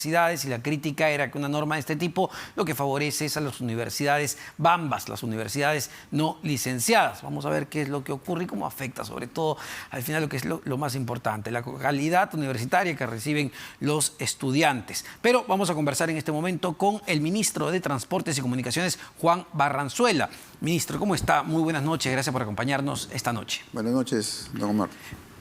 universidades, y la crítica era que una norma de este tipo lo que favorece es a las universidades bambas, las universidades no licenciadas. Vamos a ver qué es lo que ocurre y cómo afecta, sobre todo al final, lo que es lo más importante, la calidad universitaria que reciben los estudiantes. Pero vamos a conversar en este momento con el ministro de Transportes y Comunicaciones, Juan Barranzuela. Ministro, ¿cómo está? Muy buenas noches, gracias por acompañarnos esta noche. Buenas noches, don Omar.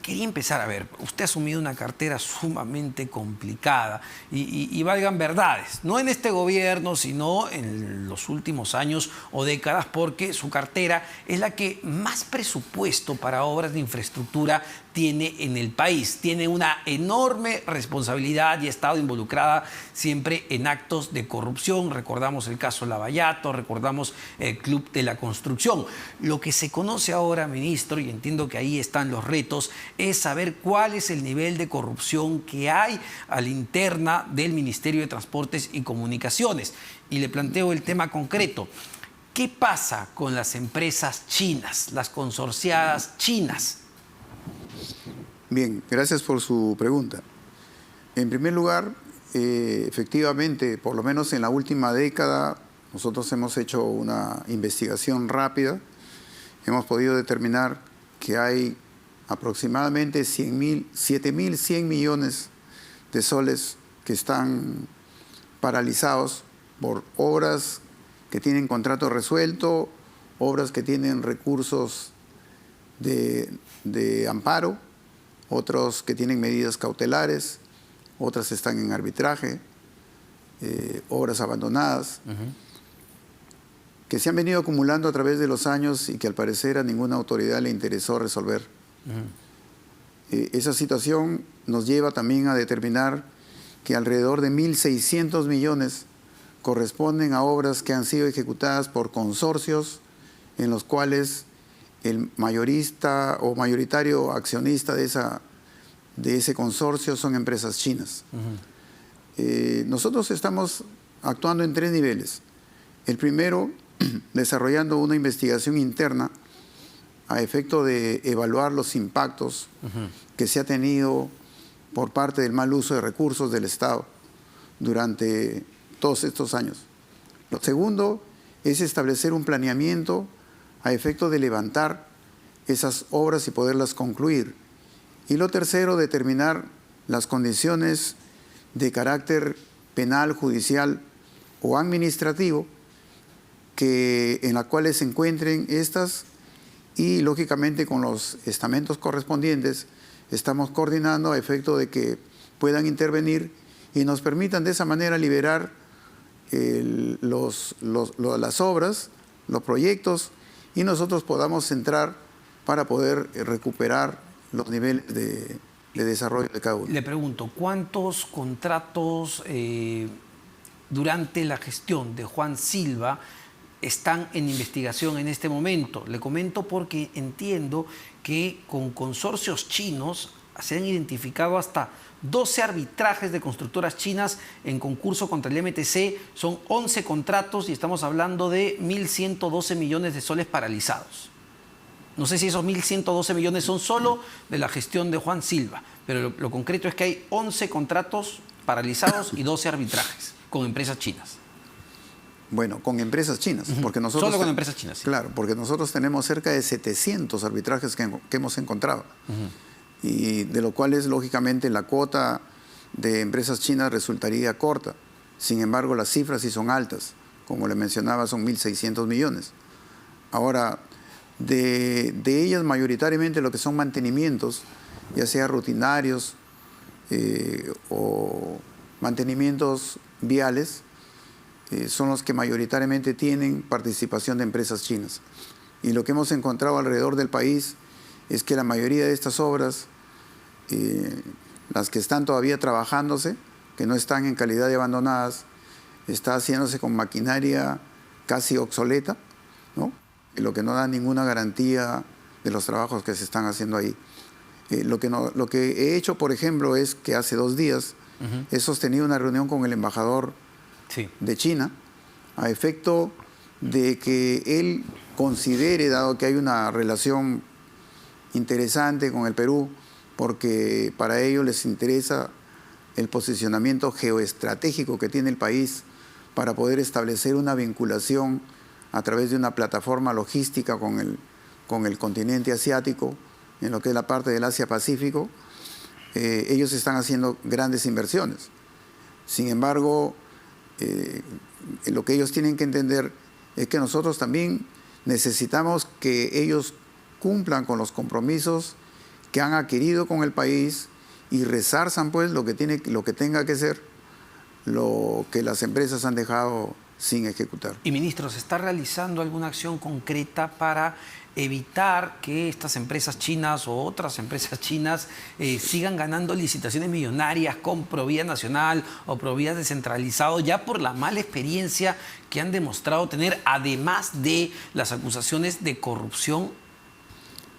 Quería empezar a ver, usted ha asumido una cartera sumamente complicada y valgan verdades, no en este gobierno, sino en los últimos años o décadas, porque su cartera es la que más presupuesto para obras de infraestructura tiene en el país. Tiene una enorme responsabilidad y ha estado involucrada siempre en actos de corrupción. Recordamos el caso Lavallato, recordamos el Club de la Construcción. Lo que se conoce ahora, ministro, y entiendo que ahí están los retos, es saber cuál es el nivel de corrupción que hay a la interna del Ministerio de Transportes y Comunicaciones. Y le planteo el tema concreto. ¿Qué pasa con las empresas chinas, las consorciadas chinas? Bien, gracias por su pregunta. En primer lugar, efectivamente, por lo menos en la última década, nosotros hemos hecho una investigación rápida. Hemos podido determinar que hay aproximadamente 7.100 millones de soles que están paralizados por obras que tienen contrato resuelto, obras que tienen recursos de amparo, otros que tienen medidas cautelares, otras están en arbitraje, obras abandonadas, que se han venido acumulando a través de los años y que al parecer a ninguna autoridad le interesó resolver. Esa situación nos lleva también a determinar que alrededor de 1.600 millones corresponden a obras que han sido ejecutadas por consorcios en los cuales el mayorista o mayoritario accionista de ese consorcio son empresas chinas. Nosotros estamos actuando en 3 niveles. El primero, desarrollando una investigación interna a efecto de evaluar los impactos que se ha tenido por parte del mal uso de recursos del Estado durante todos estos años. Lo segundo es establecer un planeamiento a efecto de levantar esas obras y poderlas concluir. Y lo tercero, determinar las condiciones de carácter penal, judicial o administrativo en las cuales se encuentren estas, y lógicamente con los estamentos correspondientes estamos coordinando a efecto de que puedan intervenir y nos permitan de esa manera liberar las obras, los proyectos, y nosotros podamos entrar para poder recuperar los niveles de desarrollo de cada uno. Le pregunto, ¿cuántos contratos durante la gestión de Juan Silva están en investigación en este momento? Le comento porque entiendo que con consorcios chinos se han identificado hasta 12 arbitrajes de constructoras chinas en concurso contra el MTC. Son 11 contratos y estamos hablando de 1.112 millones de soles paralizados. No sé si esos 1.112 millones son solo de la gestión de Juan Silva, pero lo concreto es que hay 11 contratos paralizados y 12 arbitrajes con empresas chinas. Bueno, con empresas chinas, porque nosotros... Solo con empresas chinas. Sí. Claro, porque nosotros tenemos cerca de 700 arbitrajes que hemos encontrado. Y de lo cual es, lógicamente, la cuota de empresas chinas resultaría corta. Sin embargo, las cifras sí son altas. Como le mencionaba, son 1.600 millones. Ahora, de ellas mayoritariamente lo que son mantenimientos, ya sea rutinarios o mantenimientos viales, son los que mayoritariamente tienen participación de empresas chinas. Y lo que hemos encontrado alrededor del país es que la mayoría de estas obras, las que están todavía trabajándose, que no están en calidad de abandonadas, está haciéndose con maquinaria casi obsoleta, ¿no? Lo que no da ninguna garantía de los trabajos que se están haciendo ahí. Lo que he hecho, por ejemplo, es que hace 2 días he sostenido una reunión con el embajador de China a efecto de que él considere, dado que hay una relación interesante con el Perú, porque para ellos les interesa el posicionamiento geoestratégico que tiene el país para poder establecer una vinculación a través de una plataforma logística con el continente asiático, en lo que es la parte del Asia-Pacífico. Ellos están haciendo grandes inversiones. Sin embargo, lo que ellos tienen que entender es que nosotros también necesitamos que ellos cumplan con los compromisos que han adquirido con el país y resarzan pues lo que tenga que ser lo que las empresas han dejado sin ejecutar. Y ministro, ¿se está realizando alguna acción concreta para evitar que estas empresas chinas o otras empresas chinas sigan ganando licitaciones millonarias con Provía Nacional o Provía Descentralizado, ya por la mala experiencia que han demostrado tener, además de las acusaciones de corrupción?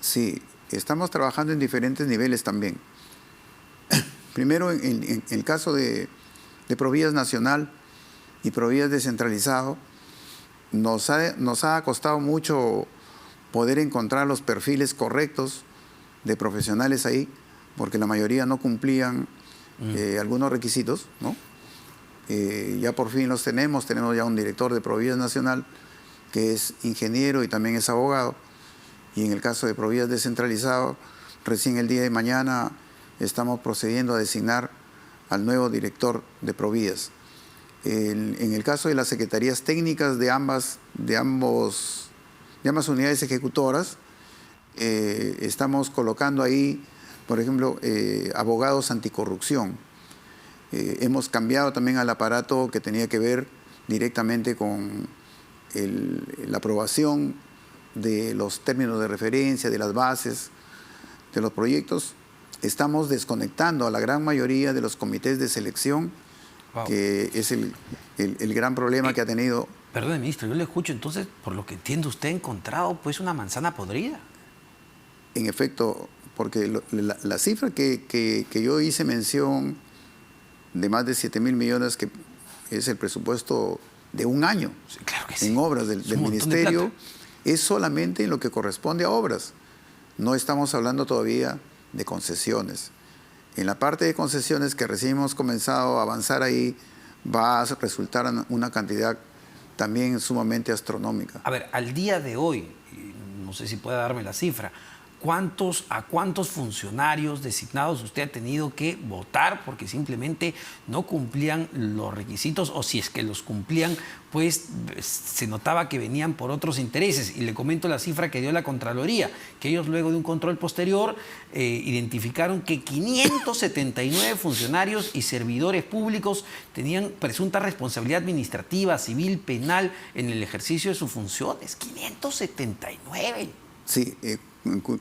Sí, estamos trabajando en diferentes niveles también. Primero, en el caso de Provías Nacional y Provías Descentralizado, nos ha costado mucho poder encontrar los perfiles correctos de profesionales ahí, porque la mayoría no cumplían algunos requisitos, ¿no? Ya por fin los tenemos ya un director de Provías Nacional que es ingeniero y también es abogado, y en el caso de Provías Descentralizado, recién el día de mañana estamos procediendo a designar al nuevo director de Provías. En el caso de las secretarías técnicas de ambas unidades ejecutoras, estamos colocando ahí, por ejemplo, abogados anticorrupción. Hemos cambiado también al aparato que tenía que ver directamente con la aprobación de los términos de referencia, de las bases, de los proyectos. Estamos desconectando a la gran mayoría de los comités de selección, wow, que es el gran problema que ha tenido. Perdón, ministro, yo le escucho, entonces, por lo que entiendo, usted ha encontrado pues una manzana podrida. En efecto, porque la cifra que yo hice mención de más de 7.000 millones, que es el presupuesto de un año, sí, claro que sí, en obras del ministerio, es solamente en lo que corresponde a obras. No estamos hablando todavía de concesiones. En la parte de concesiones que recién hemos comenzado a avanzar ahí, va a resultar una cantidad también sumamente astronómica. A ver, al día de hoy, no sé si puede darme la cifra, ¿a cuántos funcionarios designados usted ha tenido que votar porque simplemente no cumplían los requisitos, o si es que los cumplían, pues se notaba que venían por otros intereses? Y le comento la cifra que dio la Contraloría, que ellos luego de un control posterior identificaron que 579 funcionarios y servidores públicos tenían presunta responsabilidad administrativa, civil, penal en el ejercicio de sus funciones. 579. Sí,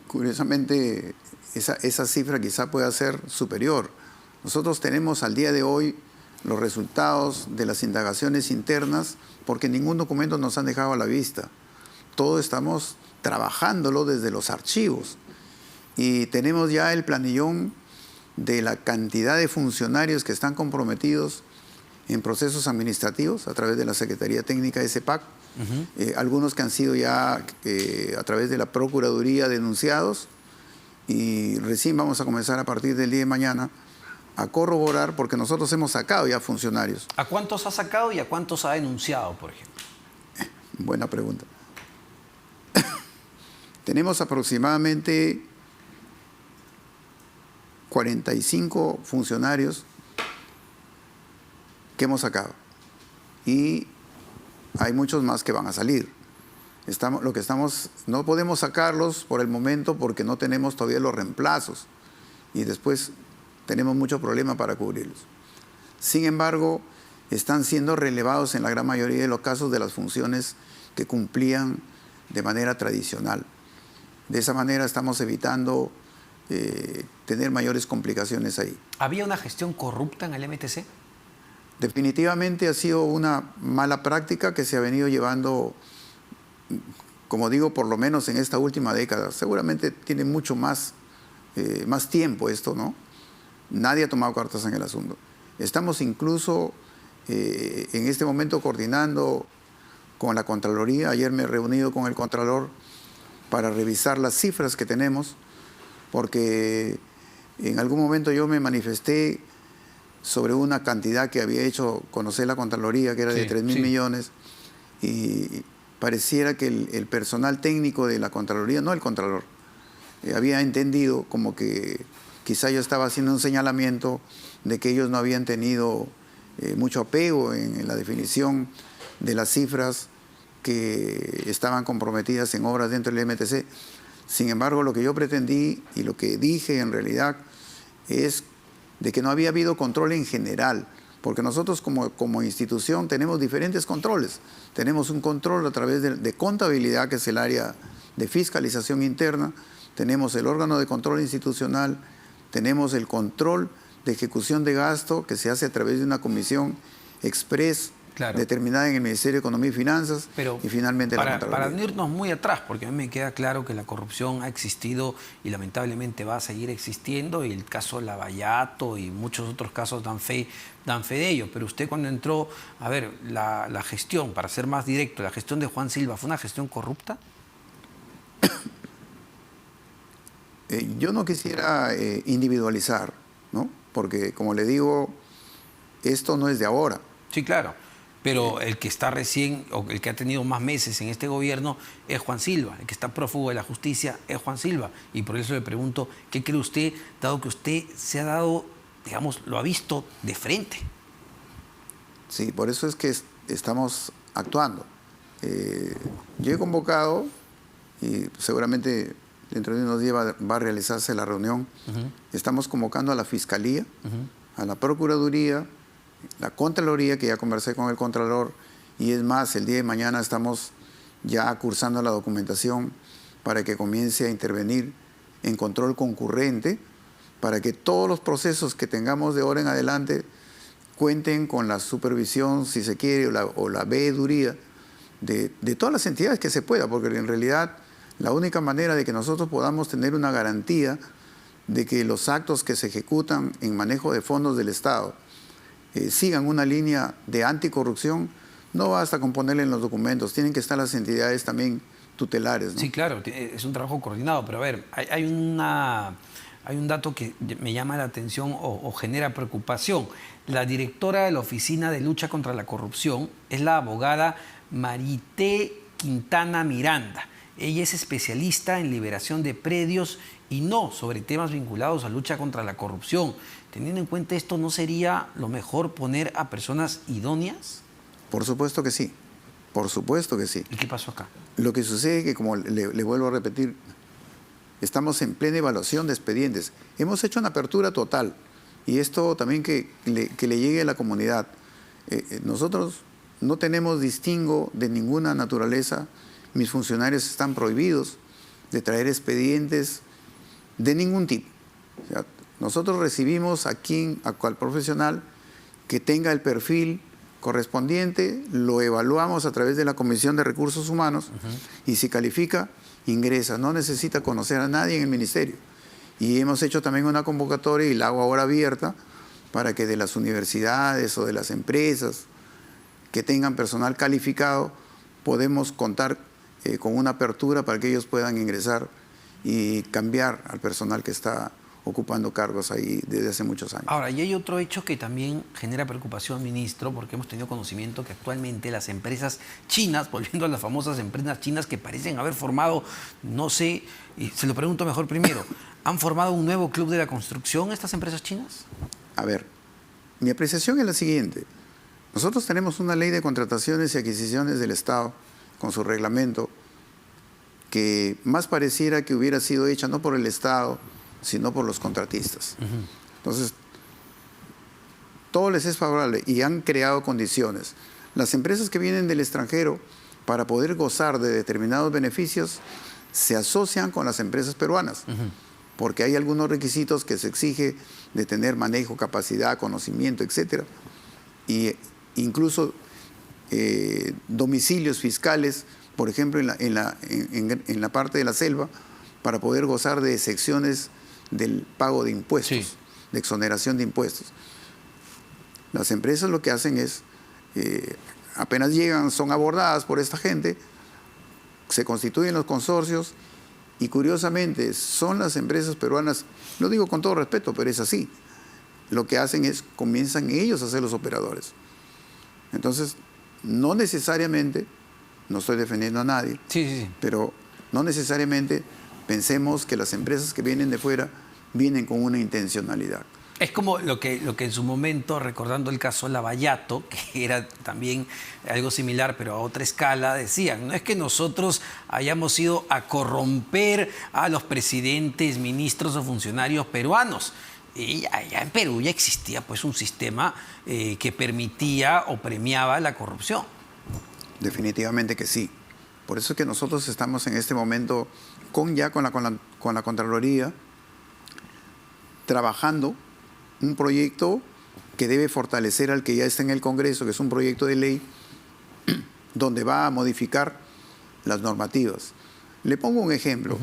curiosamente esa cifra quizá pueda ser superior. Nosotros tenemos al día de hoy los resultados de las indagaciones internas, porque ningún documento nos han dejado a la vista. Todo estamos trabajándolo desde los archivos. Y tenemos ya el planillón de la cantidad de funcionarios que están comprometidos en procesos administrativos a través de la Secretaría Técnica de CEPAC. Algunos que han sido ya a través de la Procuraduría denunciados, y recién vamos a comenzar a partir del día de mañana a corroborar, porque nosotros hemos sacado ya funcionarios. ¿A cuántos ha sacado y a cuántos ha denunciado, por ejemplo? Buena pregunta. Tenemos aproximadamente 45 funcionarios que hemos sacado, y hay muchos más que van a salir. No podemos sacarlos por el momento porque no tenemos todavía los reemplazos, y después tenemos mucho problema para cubrirlos. Sin embargo, están siendo relevados en la gran mayoría de los casos de las funciones que cumplían de manera tradicional. De esa manera estamos evitando tener mayores complicaciones ahí. ¿Había una gestión corrupta en el MTC? Definitivamente ha sido una mala práctica que se ha venido llevando, como digo, por lo menos en esta última década. Seguramente tiene mucho más tiempo esto, ¿no? Nadie ha tomado cartas en el asunto. Estamos incluso en este momento coordinando con la Contraloría. Ayer me he reunido con el Contralor para revisar las cifras que tenemos, porque en algún momento yo me manifesté sobre una cantidad que había hecho conocer la Contraloría, que era de 3.000 millones, y pareciera que el personal técnico de la Contraloría, no el Contralor, había entendido como que quizá yo estaba haciendo un señalamiento de que ellos no habían tenido mucho apego en la definición de las cifras que estaban comprometidas en obras dentro del MTC. Sin embargo, lo que yo pretendí y lo que dije en realidad es de que no había habido control en general, porque nosotros como institución tenemos diferentes controles. Tenemos un control a través de contabilidad, que es el área de fiscalización interna, tenemos el órgano de control institucional, tenemos el control de ejecución de gasto, que se hace a través de una comisión express determinada en el Ministerio de Economía y Finanzas, y finalmente la Contraloría. Para no irnos muy atrás, porque a mí me queda claro que la corrupción ha existido y lamentablemente va a seguir existiendo, y el caso Lavallato y muchos otros casos dan fe de ello. Pero usted, cuando entró, a ver, la gestión, para ser más directo, la gestión de Juan Silva, ¿fue una gestión corrupta? Yo no quisiera individualizar, ¿no? Porque, como le digo, esto no es de ahora. Sí, claro. Pero el que está recién, o el que ha tenido más meses en este gobierno, es Juan Silva. El que está prófugo de la justicia es Juan Silva. Y por eso le pregunto, ¿qué cree usted, dado que usted se ha dado, digamos, lo ha visto de frente? Sí, por eso es que estamos actuando. Yo he convocado, y seguramente dentro de unos días va a realizarse la reunión, estamos convocando a la Fiscalía, a la Procuraduría, la Contraloría, que ya conversé con el Contralor, y es más, el día de mañana estamos ya cursando la documentación para que comience a intervenir en control concurrente, para que todos los procesos que tengamos de ahora en adelante cuenten con la supervisión, si se quiere, o la veeduría de todas las entidades que se pueda, porque en realidad la única manera de que nosotros podamos tener una garantía de que los actos que se ejecutan en manejo de fondos del Estado sigan una línea de anticorrupción, no basta con ponerle en los documentos, tienen que estar las entidades también tutelares, ¿no? Sí, claro, es un trabajo coordinado, pero a ver, hay un dato que me llama la atención o genera preocupación. La directora de la Oficina de Lucha contra la Corrupción es la abogada Marité Quintana Miranda. Ella es especialista en liberación de predios y no sobre temas vinculados a lucha contra la corrupción. Teniendo en cuenta esto, ¿no sería lo mejor poner a personas idóneas? Por supuesto que sí, por supuesto que sí. ¿Y qué pasó acá? Lo que sucede es que, como le vuelvo a repetir, estamos en plena evaluación de expedientes. Hemos hecho una apertura total, y esto también que le llegue a la comunidad. Nosotros no tenemos distingo de ninguna naturaleza. Mis funcionarios están prohibidos de traer expedientes de ningún tipo. O sea, nosotros recibimos a cual profesional que tenga el perfil correspondiente, lo evaluamos a través de la Comisión de Recursos Humanos, y si califica, ingresa. No necesita conocer a nadie en el ministerio. Y hemos hecho también una convocatoria, y la hago ahora abierta, para que de las universidades o de las empresas que tengan personal calificado, podemos contar con una apertura para que ellos puedan ingresar y cambiar al personal que está ocupando cargos ahí desde hace muchos años. Ahora, y hay otro hecho que también genera preocupación, ministro, porque hemos tenido conocimiento que actualmente las empresas chinas, volviendo a las famosas empresas chinas que parecen haber formado, no sé, y se lo pregunto mejor primero, ¿han formado un nuevo club de la construcción estas empresas chinas? A ver, mi apreciación es la siguiente. Nosotros tenemos una ley de contrataciones y adquisiciones del Estado, con su reglamento, que más pareciera que hubiera sido hecha no por el Estado, sino por los contratistas. Entonces, todo les es favorable y han creado condiciones. Las empresas que vienen del extranjero, para poder gozar de determinados beneficios, se asocian con las empresas peruanas, porque hay algunos requisitos que se exige de tener manejo, capacidad, conocimiento, etcétera, y incluso domicilios fiscales, por ejemplo, en la parte de la selva, para poder gozar de excepciones del pago de impuestos, de exoneración de impuestos. Las empresas lo que hacen es, apenas llegan, son abordadas por esta gente, se constituyen los consorcios, y curiosamente son las empresas peruanas, lo digo con todo respeto, pero es así, lo que hacen es, comienzan ellos a ser los operadores. Entonces, no necesariamente, no estoy defendiendo a nadie, Sí. pero no necesariamente pensemos que las empresas que vienen de fuera vienen con una intencionalidad. Es como lo que en su momento, recordando el caso Lavallato, que era también algo similar, pero a otra escala, decían, no es que nosotros hayamos ido a corromper a los presidentes, ministros o funcionarios peruanos. Y allá en Perú ya existía pues un sistema que permitía o premiaba la corrupción. Definitivamente que sí. Por eso es que nosotros estamos en este momento con la Contraloría trabajando un proyecto que debe fortalecer al que ya está en el Congreso, que es un proyecto de ley donde va a modificar las normativas. Le pongo un ejemplo.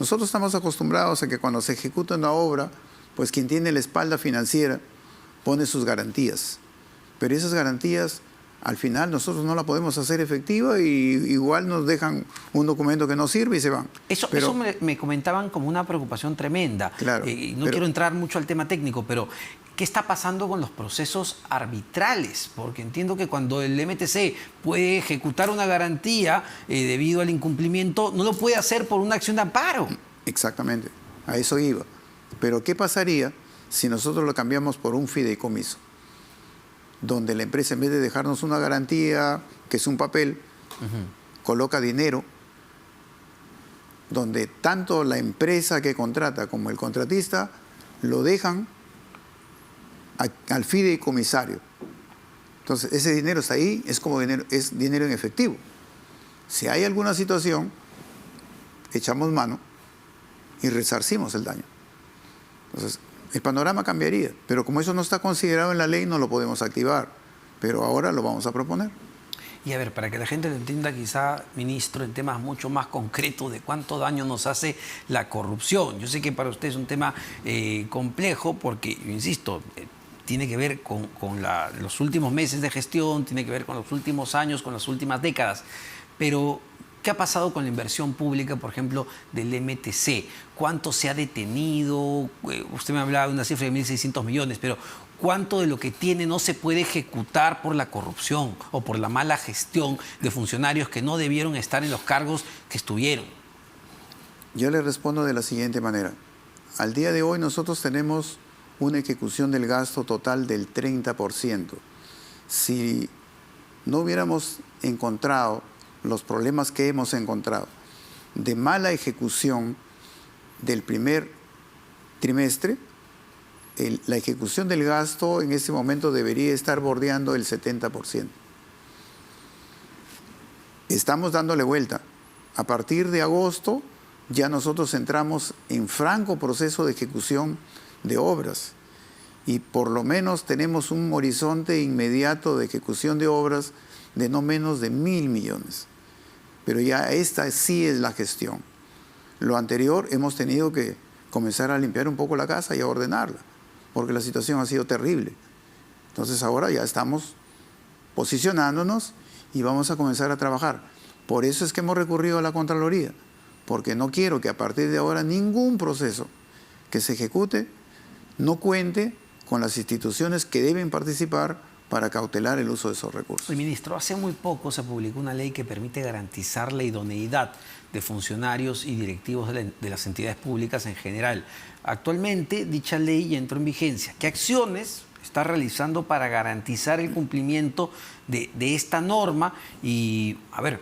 Nosotros estamos acostumbrados a que cuando se ejecuta una obra, pues quien tiene la espalda financiera pone sus garantías. Pero esas garantías, al final, nosotros no la podemos hacer efectiva y igual nos dejan un documento que no sirve y se van. Eso me comentaban como una preocupación tremenda. Claro, no quiero entrar mucho al tema técnico, pero ¿qué está pasando con los procesos arbitrales? Porque entiendo que cuando el MTC puede ejecutar una garantía debido al incumplimiento, no lo puede hacer por una acción de amparo. Exactamente, a eso iba. Pero ¿qué pasaría si nosotros lo cambiamos por un fideicomiso? Donde la empresa, en vez de dejarnos una garantía, que es un papel, coloca dinero, donde tanto la empresa que contrata como el contratista lo dejan al fideicomisario. Entonces, ese dinero está ahí, es como dinero, es dinero en efectivo. Si hay alguna situación, echamos mano y resarcimos el daño. Entonces, el panorama cambiaría, pero como eso no está considerado en la ley, no lo podemos activar. Pero ahora lo vamos a proponer. Y a ver, para que la gente lo entienda quizá, ministro, en temas mucho más concretos de cuánto daño nos hace la corrupción. Yo sé que para usted es un tema complejo porque, insisto, tiene que ver con los últimos meses de gestión, tiene que ver con los últimos años, con las últimas décadas. Pero, ¿qué ha pasado con la inversión pública, por ejemplo, del MTC? ¿Cuánto se ha detenido? Usted me hablaba de una cifra de 1.600 millones, pero ¿cuánto de lo que tiene no se puede ejecutar por la corrupción o por la mala gestión de funcionarios que no debieron estar en los cargos que estuvieron? Yo le respondo de la siguiente manera. Al día de hoy nosotros tenemos una ejecución del gasto total del 30%. Si no hubiéramos encontrado los problemas que hemos encontrado de mala ejecución del primer trimestre, la ejecución del gasto en este momento debería estar bordeando el 70%. Estamos dándole vuelta. A partir de agosto ya nosotros entramos en franco proceso de ejecución de obras y por lo menos tenemos un horizonte inmediato de ejecución de obras de no menos de 1.000 millones. Pero ya esta sí es la gestión. Lo anterior hemos tenido que comenzar a limpiar un poco la casa y a ordenarla, porque la situación ha sido terrible. Entonces ahora ya estamos posicionándonos y vamos a comenzar a trabajar. Por eso es que hemos recurrido a la Contraloría, porque no quiero que a partir de ahora ningún proceso que se ejecute no cuente con las instituciones que deben participar para cautelar el uso de esos recursos. Ministro, hace muy poco se publicó una ley que permite garantizar la idoneidad de funcionarios y directivos de las entidades públicas en general. Actualmente dicha ley ya entró en vigencia. ¿Qué acciones está realizando para garantizar el cumplimiento de esta norma? Y, a ver,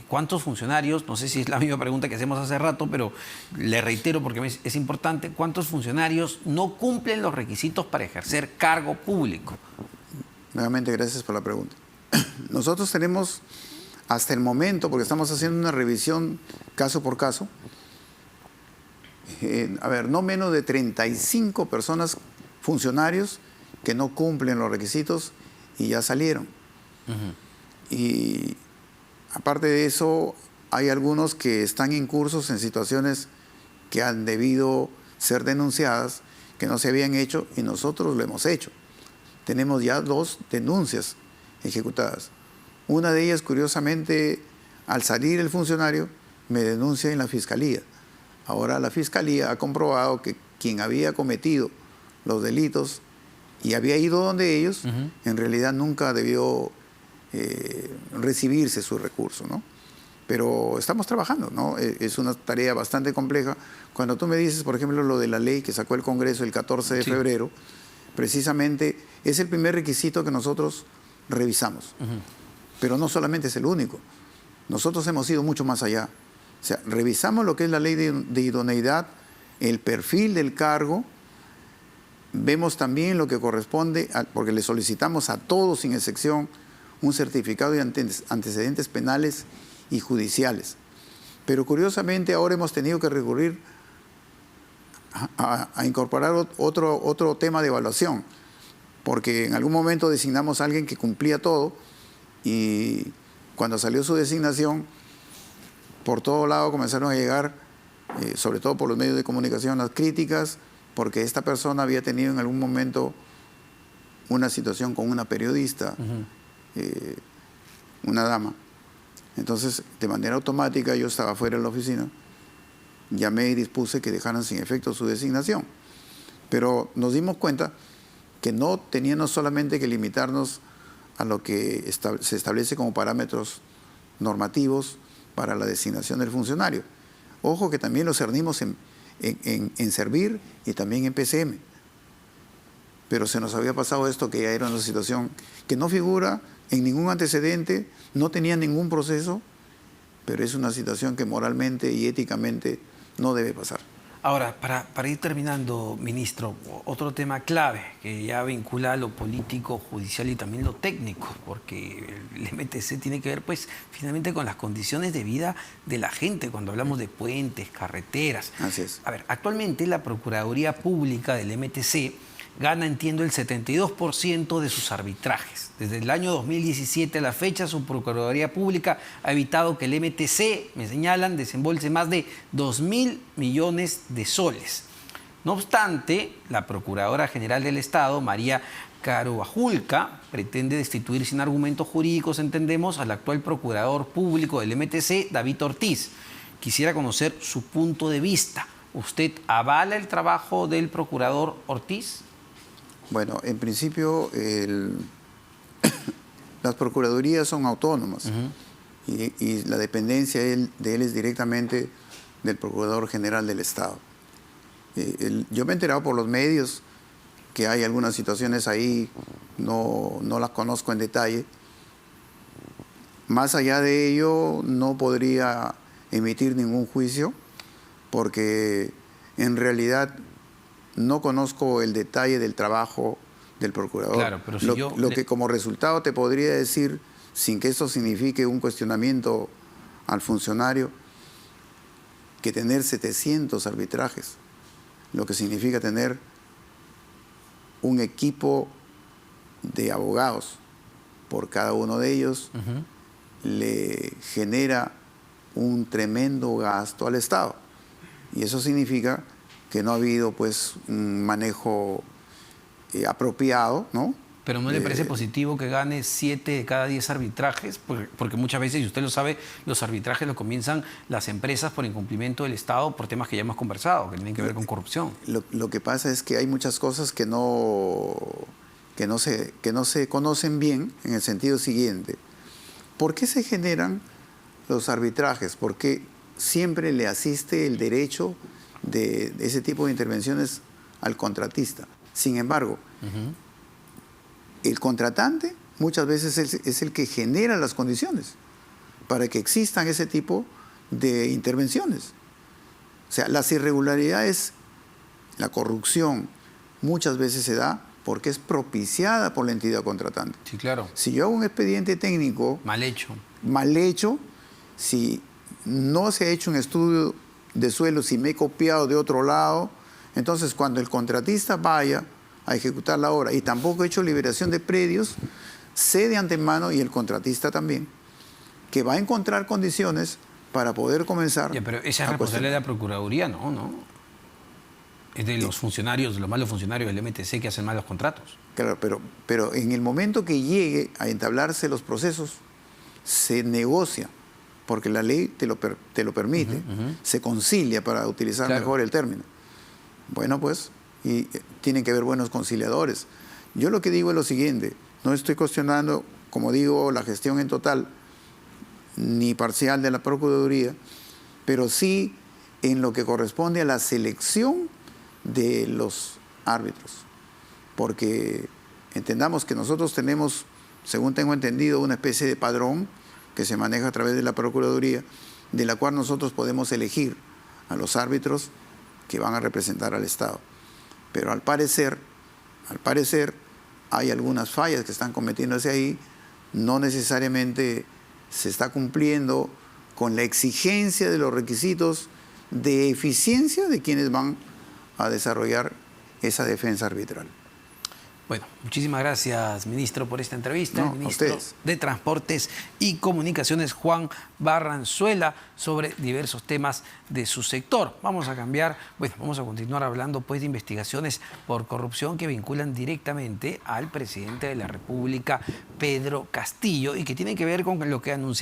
¿cuántos funcionarios, no sé si es la misma pregunta que hacemos hace rato, pero le reitero porque es importante, ¿cuántos funcionarios no cumplen los requisitos para ejercer cargo público? Nuevamente, gracias por la pregunta. Nosotros tenemos hasta el momento, porque estamos haciendo una revisión caso por caso, no menos de 35 personas, funcionarios, que no cumplen los requisitos y ya salieron. Y aparte de eso, hay algunos que están incursos en situaciones que han debido ser denunciadas, que no se habían hecho y nosotros lo hemos hecho. Tenemos ya 2 denuncias ejecutadas. Una de ellas, curiosamente, al salir el funcionario, me denuncia en la Fiscalía. Ahora la Fiscalía ha comprobado que quien había cometido los delitos y había ido donde ellos, en realidad nunca debió recibirse su recurso, ¿no? Pero estamos trabajando, ¿no? Es una tarea bastante compleja. Cuando tú me dices, por ejemplo, lo de la ley que sacó el Congreso el 14 de febrero, precisamente es el primer requisito que nosotros revisamos. Pero no solamente es el único. Nosotros hemos ido mucho más allá. O sea, revisamos lo que es la ley de idoneidad, el perfil del cargo, vemos también lo que corresponde, porque le solicitamos a todos, sin excepción, un certificado de antecedentes penales y judiciales. Pero curiosamente ahora hemos tenido que recurrir a incorporar otro tema de evaluación, porque en algún momento designamos a alguien que cumplía todo y cuando salió su designación, por todo lado comenzaron a llegar, sobre todo por los medios de comunicación, las críticas, porque esta persona había tenido en algún momento una situación con una periodista, una dama. Entonces, de manera automática, yo estaba fuera de la oficina, llamé y dispuse que dejaran sin efecto su designación. Pero nos dimos cuenta que no teníamos solamente que limitarnos a lo que se establece como parámetros normativos para la designación del funcionario. Ojo que también lo cernimos en Servir y también en PCM. Pero se nos había pasado esto, que ya era una situación que no figura en ningún antecedente, no tenía ningún proceso, pero es una situación que moralmente y éticamente no debe pasar. Ahora, para ir terminando, ministro, otro tema clave que ya vincula lo político, judicial y también lo técnico, porque el MTC tiene que ver, pues, finalmente con las condiciones de vida de la gente cuando hablamos de puentes, carreteras. Así es. A ver, actualmente la Procuraduría Pública del MTC gana, entiendo, el 72% de sus arbitrajes. Desde el año 2017 a la fecha, su Procuraduría Pública ha evitado que el MTC, me señalan, desembolse más de 2.000 millones de soles. No obstante, la Procuradora General del Estado, María Caro Bajulca, pretende destituir sin argumentos jurídicos, entendemos, al actual Procurador Público del MTC, David Ortiz. Quisiera conocer su punto de vista. ¿Usted avala el trabajo del Procurador Ortiz? Bueno, en principio las procuradurías son autónomas y la dependencia de él es directamente del Procurador General del Estado. Yo me he enterado por los medios que hay algunas situaciones ahí, no las conozco en detalle. Más allá de ello, no podría emitir ningún juicio porque en realidad no conozco el detalle del trabajo del procurador. Claro, pero si lo que como resultado te podría decir, sin que eso signifique un cuestionamiento al funcionario, que tener 700 arbitrajes, lo que significa tener un equipo de abogados por cada uno de ellos, le genera un tremendo gasto al Estado. Y eso significa que no ha habido pues un manejo apropiado, ¿no? Pero ¿no le parece positivo que gane 7 de cada 10 arbitrajes? Porque muchas veces, y usted lo sabe, los arbitrajes los comienzan las empresas por incumplimiento del Estado por temas que ya hemos conversado, que tienen que ver con corrupción. Lo que pasa es que hay muchas cosas que no se conocen bien, en el sentido siguiente. ¿Por qué se generan los arbitrajes? Porque siempre le asiste el derecho de ese tipo de intervenciones al contratista. Sin embargo, el contratante muchas veces es el que genera las condiciones para que existan ese tipo de intervenciones. O sea, las irregularidades, la corrupción, muchas veces se da porque es propiciada por la entidad contratante. Sí, claro. Si yo hago un expediente técnico mal hecho, si no se ha hecho un estudio de suelo, si me he copiado de otro lado, entonces cuando el contratista vaya a ejecutar la obra y tampoco he hecho liberación de predios, sé de antemano, y el contratista también, que va a encontrar condiciones para poder comenzar. Ya, pero esa es responsabilidad de la Procuraduría, ¿no? Es de los funcionarios, de los malos funcionarios del MTC que hacen malos contratos. Claro, pero en el momento que llegue a entablarse los procesos, se negocia, porque la ley te lo permite, se concilia, para utilizar mejor el término. Bueno, pues, y tienen que haber buenos conciliadores. Yo lo que digo es lo siguiente, no estoy cuestionando, como digo, la gestión en total ni parcial de la Procuraduría, pero sí en lo que corresponde a la selección de los árbitros. Porque entendamos que nosotros tenemos, según tengo entendido, una especie de padrón que se maneja a través de la Procuraduría, de la cual nosotros podemos elegir a los árbitros que van a representar al Estado. Pero al parecer, hay algunas fallas que están cometiéndose ahí, no necesariamente se está cumpliendo con la exigencia de los requisitos de eficiencia de quienes van a desarrollar esa defensa arbitral. Bueno, muchísimas gracias, ministro, por esta entrevista. No, El ministro ustedes. de Transportes y Comunicaciones, Juan Barranzuela, sobre diversos temas de su sector. Vamos a cambiar, bueno, vamos a continuar hablando pues de investigaciones por corrupción que vinculan directamente al presidente de la República, Pedro Castillo, y que tienen que ver con lo que anunciaba